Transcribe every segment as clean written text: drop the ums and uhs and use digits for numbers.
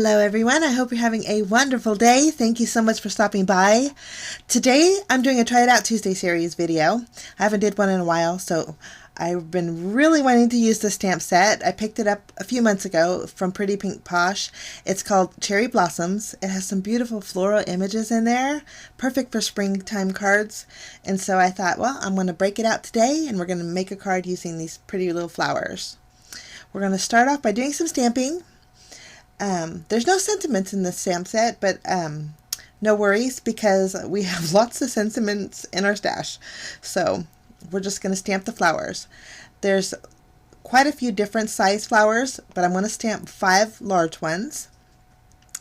Hello everyone, I hope you're having a wonderful day. Thank you so much for stopping by. Today I'm doing a Try It Out Tuesday series video. I haven't did one in a while, so I've been really wanting to use this stamp set. I picked it up a few months ago from Pretty Pink Posh. It's called Cherry Blossoms. It has some beautiful floral images in there, perfect for springtime cards. And so I thought, well, I'm going to break it out today and we're going to make a card using these pretty little flowers. We're going to start off by doing some stamping. There's no sentiments in this stamp set, but no worries because we have lots of sentiments in our stash. So we're just going to stamp the flowers. There's quite a few different size flowers, but I'm going to stamp 5 large ones.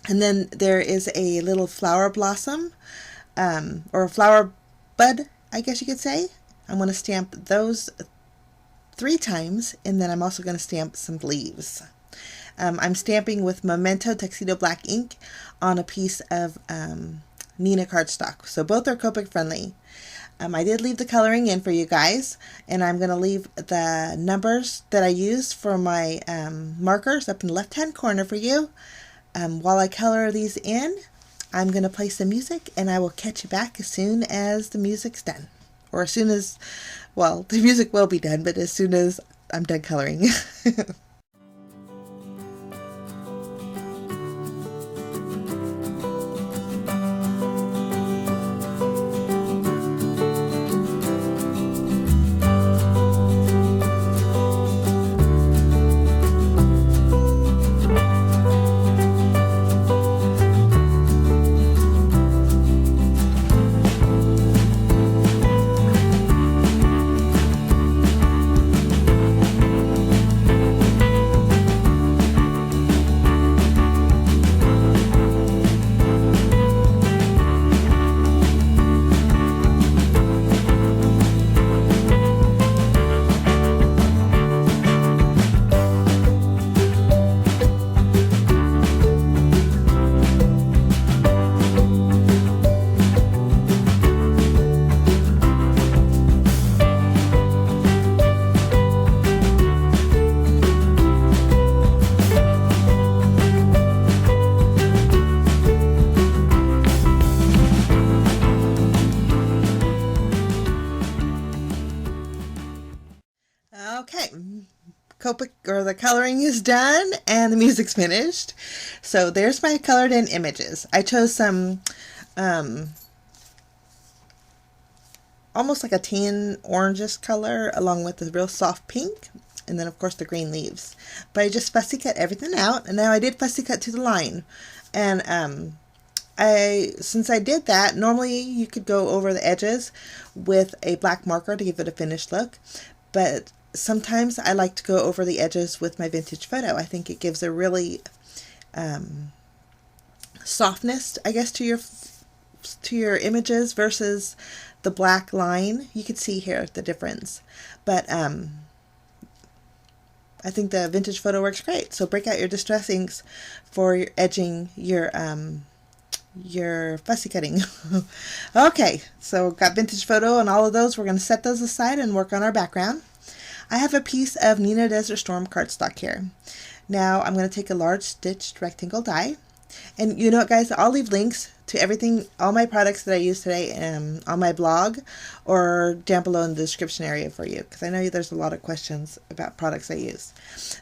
And then there is a little flower blossom, or a flower bud, I guess you could say. I'm going to stamp those 3 times, and then I'm also going to stamp some leaves. I'm stamping with Memento Tuxedo Black ink on a piece of Nina cardstock. So both are Copic friendly. I did leave the coloring in for you guys, and I'm going to leave the numbers that I used for my markers up in the left hand corner for you. While I color these in, I'm going to play some music, and I will catch you back as soon as the music's done. Or as soon as, well, the music will be done, but as soon as I'm done coloring. Okay, Copic, or the coloring is done and the music's finished. So there's my colored in images. I chose some almost like a tan orangish color along with the real soft pink, and then of course the green leaves. But I just fussy cut everything out, and now I did fussy cut to the line. And since I did that, normally you could go over the edges with a black marker to give it a finished look, but sometimes I like to go over the edges with my vintage photo. I think it gives a really softness, I guess, to your images versus the black line. You can see here the difference, but I think the vintage photo works great. So break out your distress inks for your edging your fussy cutting. Okay, so got vintage photo and all of those. We're going to set those aside and work on our background. I have a piece of Nina Desert Storm cardstock here. Now I'm going to take a large stitched rectangle die, and you know what, guys, I'll leave links to everything, all my products that I use today on my blog or down below in the description area for you, because I know there's a lot of questions about products I use.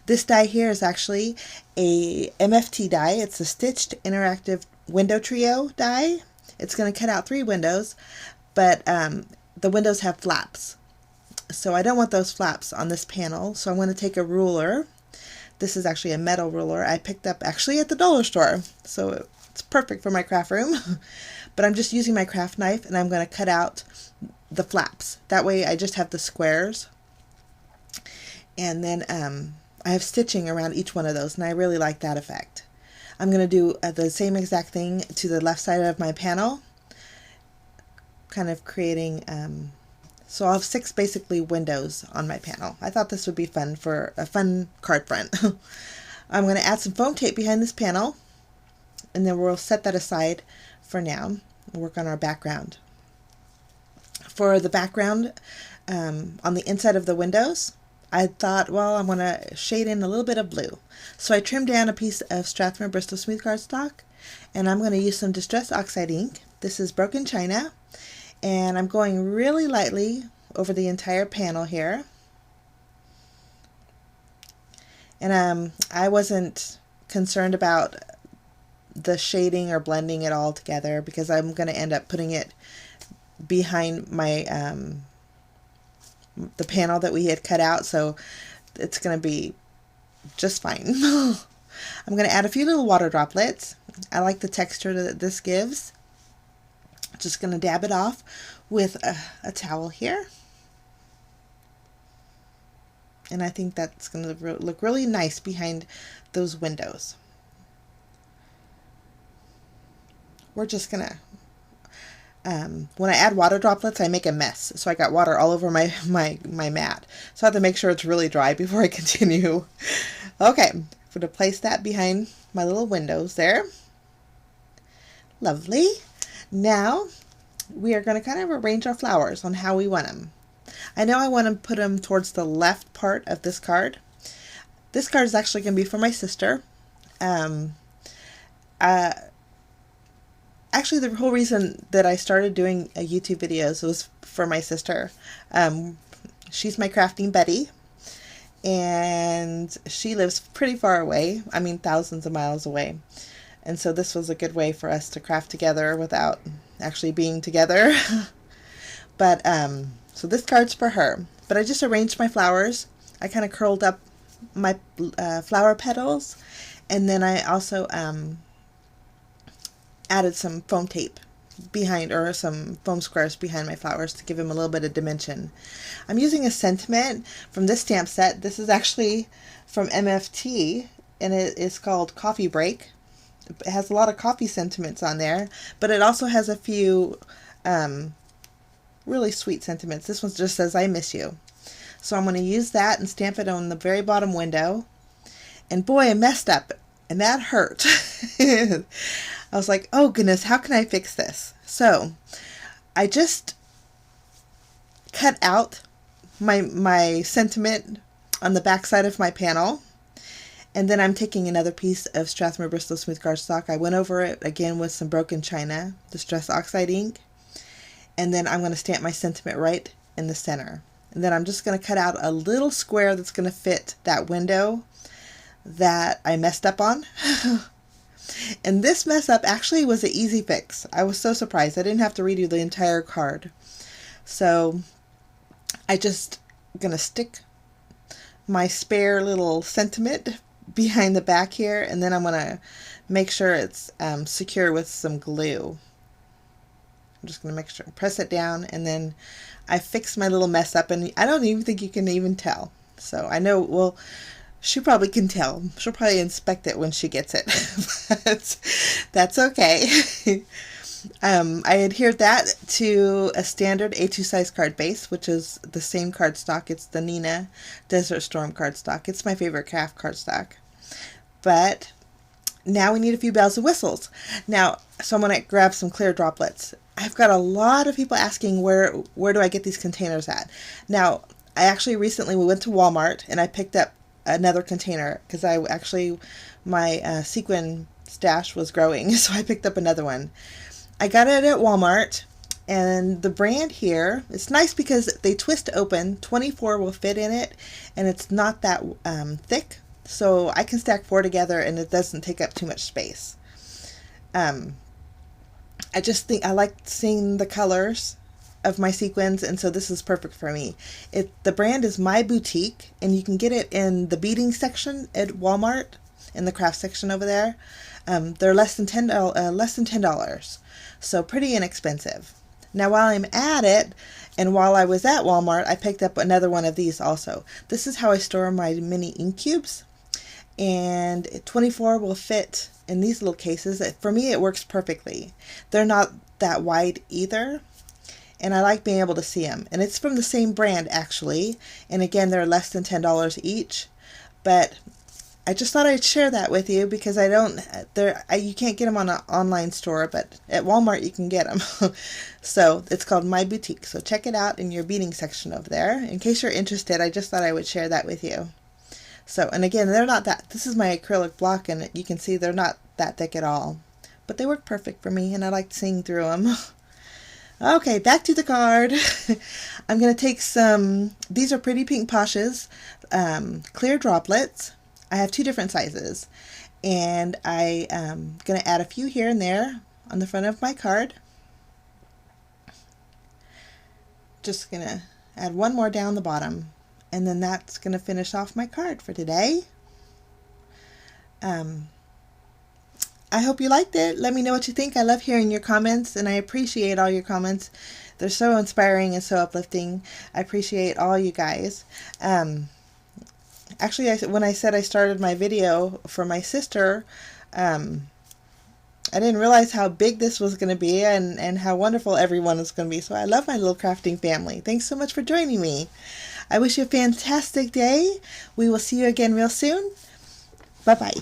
This die here is actually a MFT die. It's a stitched interactive window trio die. It's going to cut out 3 windows, but the windows have flaps. So I don't want those flaps on this panel, so I'm going to take a ruler. This is actually a metal ruler I picked up actually at the dollar store, so it's perfect for my craft room. But I'm just using my craft knife, and I'm going to cut out the flaps. That way I just have the squares. And then I have stitching around each one of those, and I really like that effect. I'm going to do the same exact thing to the left side of my panel, kind of creating... So I'll have 6 basically windows on my panel. I thought this would be fun for a fun card front. I'm going to add some foam tape behind this panel, and then we'll set that aside for now. We'll work on our background. For the background, on the inside of the windows, I thought, well, I'm going to shade in a little bit of blue. So I trimmed down a piece of Strathmore Bristol Smooth cardstock, and I'm going to use some Distress Oxide ink. This is Broken China, and I'm going really lightly over the entire panel here. And I wasn't concerned about the shading or blending it all together because I'm going to end up putting it behind my the panel that we had cut out, so it's going to be just fine. I'm going to add a few little water droplets. I like the texture that this gives. Just going to dab it off with a towel here. And I think that's going to look really nice behind those windows. We're just going to, when I add water droplets, I make a mess. So I got water all over my mat. So I have to make sure it's really dry before I continue. Okay, I'm going to place that behind my little windows there. Lovely. Now we are going to kind of arrange our flowers on how we want them. I know I want to put them towards the left part of this card. This card is actually going to be for my sister. Actually, the whole reason that I started doing YouTube videos was for my sister. She's my crafting buddy, and she lives pretty far away. I mean, thousands of miles away. And so this was a good way for us to craft together without actually being together. But, so this card's for her. But I just arranged my flowers. I kind of curled up my flower petals. And then I also added some foam tape behind, or some foam squares behind my flowers to give them a little bit of dimension. I'm using a sentiment from this stamp set. This is actually from MFT, and it is called Coffee Break. It has a lot of coffee sentiments on there, but it also has a few really sweet sentiments. This one just says, I miss you. So I'm going to use that and stamp it on the very bottom window. And boy, I messed up, and that hurt. I was like, oh goodness, how can I fix this? So I just cut out my sentiment on the back side of my panel. And then I'm taking another piece of Strathmore Bristol Smooth cardstock. I went over it again with some Broken China, Distress Oxide ink. And then I'm going to stamp my sentiment right in the center. And then I'm just going to cut out a little square that's going to fit that window that I messed up on. And this mess up actually was an easy fix. I was so surprised. I didn't have to redo the entire card. So I just going to stick my spare little sentiment behind the back here, and then I'm going to make sure it's secure with some glue. I'm just going to make sure, press it down, and then I fixed my little mess up, and I don't even think you can even tell. So I know, well, she probably can tell. She'll probably inspect it when she gets it, but that's okay. I adhered that to a standard A2 size card base, which is the same cardstock. It's the Nina Desert Storm cardstock. It's my favorite craft cardstock. But now we need a few bells and whistles. Now, so I'm going to grab some clear droplets. I've got a lot of people asking where do I get these containers at. Now, I actually recently went to Walmart and I picked up another container because my sequin stash was growing, so I picked up another one. I got it at Walmart, and the brand here, it's nice because they twist open. 24 will fit in it, and it's not that thick, so I can stack 4 together and it doesn't take up too much space. I just think I like seeing the colors of my sequins, and so this is perfect for me. The brand is My Boutique, and you can get it in the beading section at Walmart, in the craft section over there. They're less than $10. So pretty inexpensive. Now while I'm at it, and while I was at Walmart, I picked up another one of these also. This is how I store my mini ink cubes. And 24 will fit in these little cases. For me, it works perfectly. They're not that wide either. And I like being able to see them. And it's from the same brand actually. And again, they're less than $10 each. But I just thought I'd share that with you because you can't get them on an online store, but at Walmart you can get them. So it's called My Boutique. So check it out in your beading section over there. In case you're interested, I just thought I would share that with you. So, and again, they're not that, this is my acrylic block, and you can see they're not that thick at all. But they work perfect for me, and I like seeing through them. Okay, back to the card. I'm going to take these are Pretty Pink Poshes, clear droplets. I have 2 different sizes, and I am going to add a few here and there on the front of my card. Just going to add one more down the bottom, and then that's going to finish off my card for today. I hope you liked it. Let me know what you think. I love hearing your comments, and I appreciate all your comments. They're so inspiring and so uplifting. I appreciate all you guys. Actually, when I said I started my video for my sister, I didn't realize how big this was going to be and how wonderful everyone is going to be. So I love my little crafting family. Thanks so much for joining me. I wish you a fantastic day. We will see you again real soon. Bye-bye.